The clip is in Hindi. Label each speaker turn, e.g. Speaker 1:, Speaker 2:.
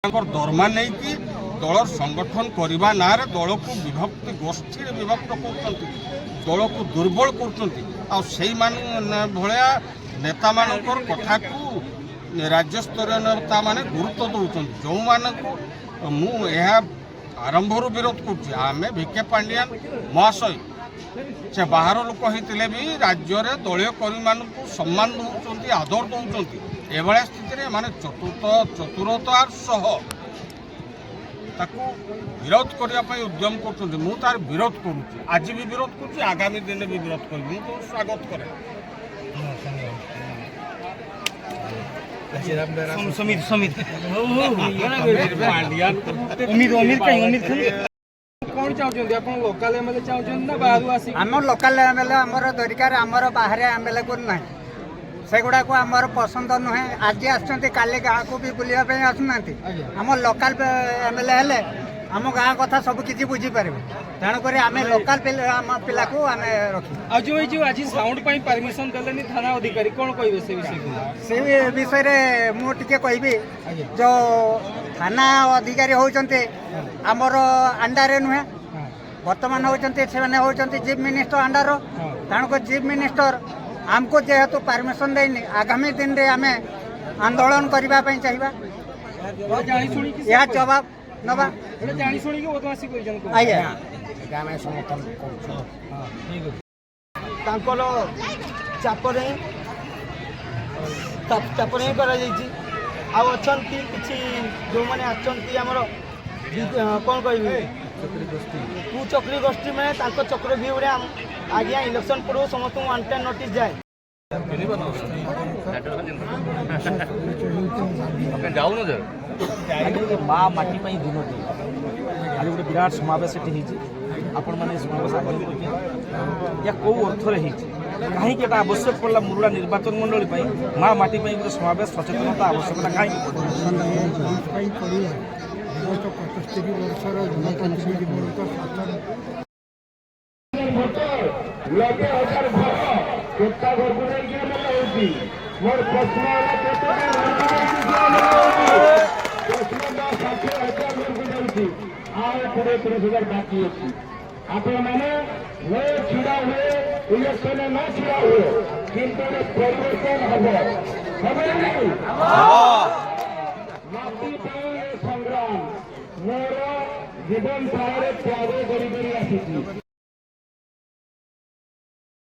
Speaker 1: दरमा नहीं कि दल संगठन करने ना दल को विभक्ति गोष्ठी विभक्त कर दल को दुर्बल कर नेता मानकर कथा को राज्य स्तर नेता माने गुरुत्व दौरान जो मानक आरंभ विरोध करें भिके पांडियान महाशय से बाहर लोक होते भी राज्य में दलीय कर्मी मान सम्मान दौरान आदर दौरान एभलिया स्थित माने चतुरतार सह विरोध करने उद्यम कर विरोध करुँच आज भी विरोध करुँच आगामी दिन भी विरोध करी तो स्वागत करे।
Speaker 2: समीर समीर कौन चाहते आप लोकल एमएलए चाहते ना बाहर आसी
Speaker 3: आम लोकल एमएलए आमर दरकार आमर बाहर एमएलए को ना से गुड़ा को आमर पसंद नुहे आज आसुँच काली गाँव को भी बुलावाई आसुना आम लोकल एमएलए हेले आम गाँ कथा सब किसी बुझीपारे तेणुक आम लोकल पिला को आम रखी
Speaker 2: आज आज साउंड परमिशन देले थाना अधिकारी कौन कहे से
Speaker 3: विषय मुझे कहबी जो थाना अधिकारी होती आमर अंडारे नुहे बर्तमान होती चीफ मिनिस्टर अंडार तेणुक चीफ मिनिस्टर आमको जेहेतु परमिशन देनी आगामी दिन में आम आंदोलन करने चाहिए यह जवाब नवा
Speaker 2: जानी शुणी बदमाशी
Speaker 3: समर्थन
Speaker 4: चापरे किसी जो मैंने आमर कौन कह कुचक्री गोष्ठी में चक्रव्यूह आज्ञा इलेक्शन पूर्व समस्त वन टाइम नोटिस जाए
Speaker 5: माँ माटी दिनोटी आज गोटे विराट समावेश आपण मैंने समावेश या कौ अर्थ कहीं आवश्यक पड़ा मुरुड़ा निर्वाचन मंडली माँ माटी गोटे समावेश सचेतनता आवश्यकता कहीं
Speaker 6: बाकी अच्छी आपण मैंने वो छिड़ा हुए इलेक्शन न छिड़ा हुए किंतु परिवर्तन हम नहीं माटी संग्राम मोर जीवन प्राय त्याग करी आसी।